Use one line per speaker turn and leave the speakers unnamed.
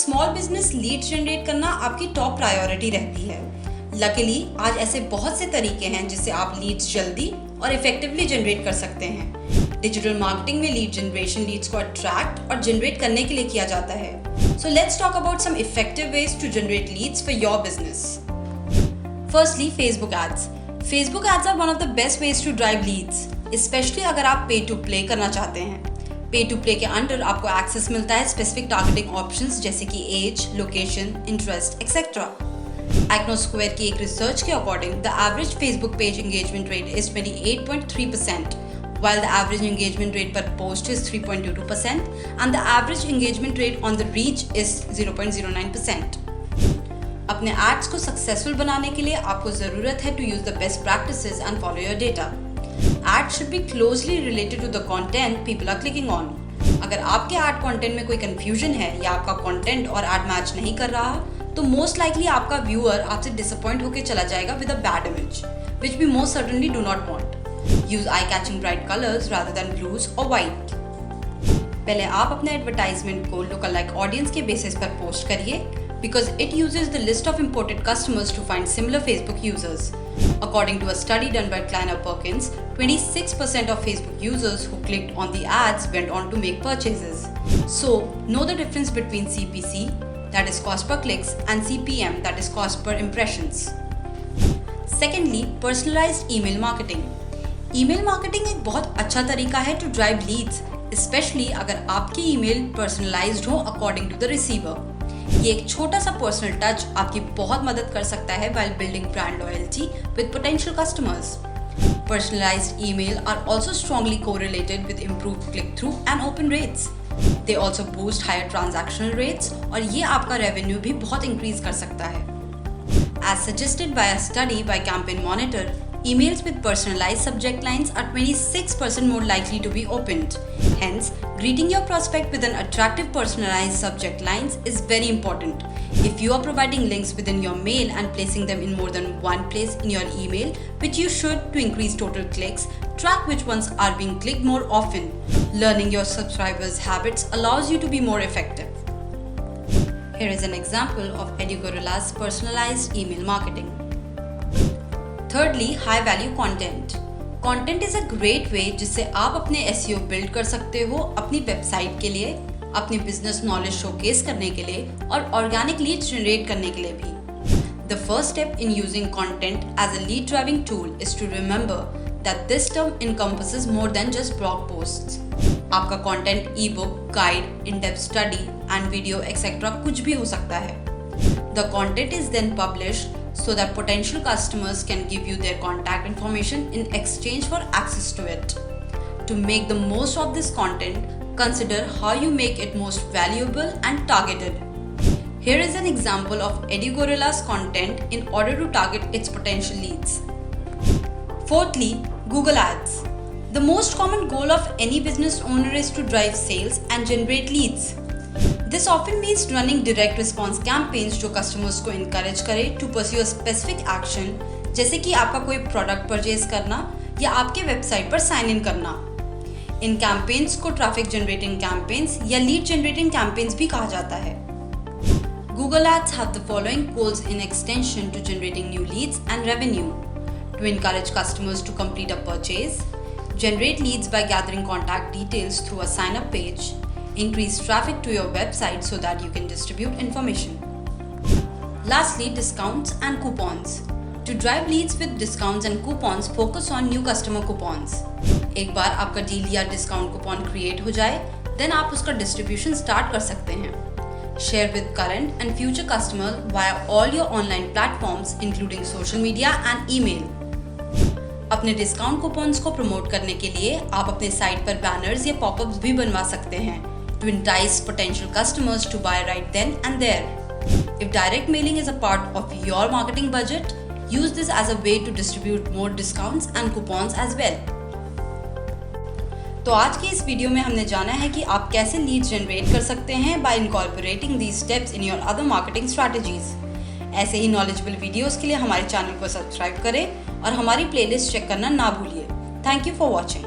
Small business lead generate करना आपकी top priority रहती है। लकीली आज ऐसे बहुत से तरीके हैं जिससे आप लीड्स जल्दी और इफेक्टिवली जनरेट कर सकते हैं। डिजिटल मार्केटिंग में लीड जनरेशन लीड्स को अट्रैक्ट और जनरेट करने के लिए किया जाता है। So let's talk about some effective ways to generate leads for your business. Firstly, Facebook ads. Facebook ads are one of the best ways to drive leads, especially अगर आप पे टू प्ले करना चाहते हैं। Pay to play के under आपको access मिलता है specific targeting options जैसे कि as, location, interest etcetera. Agnosquare की एक रिसर्च के according the average Facebook page engagement rate is 28.3%, while the average engagement rate per post is 3.22% and the average engagement rate on the reach is 0.09%. अपने ads को successful बनाने के लिए आपको जरूरत है to use the best practices and follow your data. Ads should be closely related to the content people are clicking on. अगर आपके एड कंटेंट में कोई कंफ्यूजन है या आपका कंटेंट और एड मैच नहीं कर रहा, तो मोस्ट लाइकली आपका व्यूअर आपसे डिसअपॉइंट होकर चला जाएगा with a bad image, which we most certainly do not want. Use eye-catching bright colors rather than blues or white. पहले आप अपने एडवर्टाइजमेंट को lookalike ऑडियंस के बेसिस पर पोस्ट करिए, because it uses the list of imported customers to find similar Facebook users. According to a study done by Kleiner Perkins, 26% of Facebook users who clicked on the ads went on to make purchases. So, know the difference between CPC, that is cost per clicks, and CPM, that is cost per impressions. Secondly, personalized email marketing. Email marketing एक बहुत अच्छा तरीका है to drive leads, especially अगर आपकी email personalized हो according to the receiver. ये एक छोटा सा पर्सनल टच आपकी बहुत मदद कर सकता है while building brand loyalty with potential customers. Personalized email are also strongly correlated with improved click-through and open rates. They also boost higher transactional rates और ये आपका revenue भी बहुत increase कर सकता है. As suggested by a study by Campaign Monitor, emails with personalized subject lines are 26% more likely to be opened. Hence, greeting your prospect with an attractive personalized subject lines is very important. If you are providing links within your mail and placing them in more than one place in your email, which you should to increase total clicks, track which ones are being clicked more often. Learning your subscribers' habits allows you to be more effective. Here is an example of EduGorilla's personalized email marketing. Thirdly, high value content. Content is a great way जिससे आप अपने SEO build कर सकते हो अपनी website के लिए, अपनी बिजनेस नॉलेज शोकेस करने के लिए और ऑर्गेनिक लीड्स जनरेट करने के लिए भी. The first step in using content as a lead driving tool is to remember that this term encompasses more than just blog posts. आपका content e-book, guide, in-depth study and video etc. कुछ भी हो सकता है. The content is then published so that potential customers can give you their contact information in exchange for access to it. To make the most of this content, consider how you make it most valuable and targeted. Here is an example of EduGorilla's content in order to target its potential leads. Fourthly, Google Ads. The most common goal of any business owner is to drive sales and generate leads. This often means running direct response campaigns जो customers को encourage करे to pursue a specific action, जैसे कि आपका कोई product purchase करना या आपके website पर sign in करना. इन campaigns को traffic generating campaigns या lead generating campaigns भी कहा जाता है. Google Ads have the following goals in extension to generating new leads and revenue: to encourage customers to complete a purchase, generate leads by gathering contact details through a sign-up page, increase traffic to your website so that you can distribute information. Lastly, discounts and coupons. To drive leads with discounts and coupons, focus on new customer coupons. एक बार आपका deal या discount coupon create हो जाए, then आप उसका distribution start कर सकते हैं. Share with current and future customers via all your online platforms including social media and email. अपने डिस्काउंट कूपन्स को प्रमोट करने के लिए आप अपने साइट पर बैनर्स या पॉपअप्स भी बनवा सकते हैं to entice potential customers to buy right then and there. If direct mailing is a part of your marketing budget, use this as a way to distribute more discounts and coupons as well. तो आज की इस video में हमने जाना है कि आप कैसे लीड्स जनरेट कर सकते हैं by incorporating these steps in your other marketing strategies. ऐसे ही नॉलेजेबल वीडियोस के लिए हमारे चैनल को सब्सक्राइब करें और हमारी प्लेलिस्ट चेक करना ना भूलिए. Thank you for watching.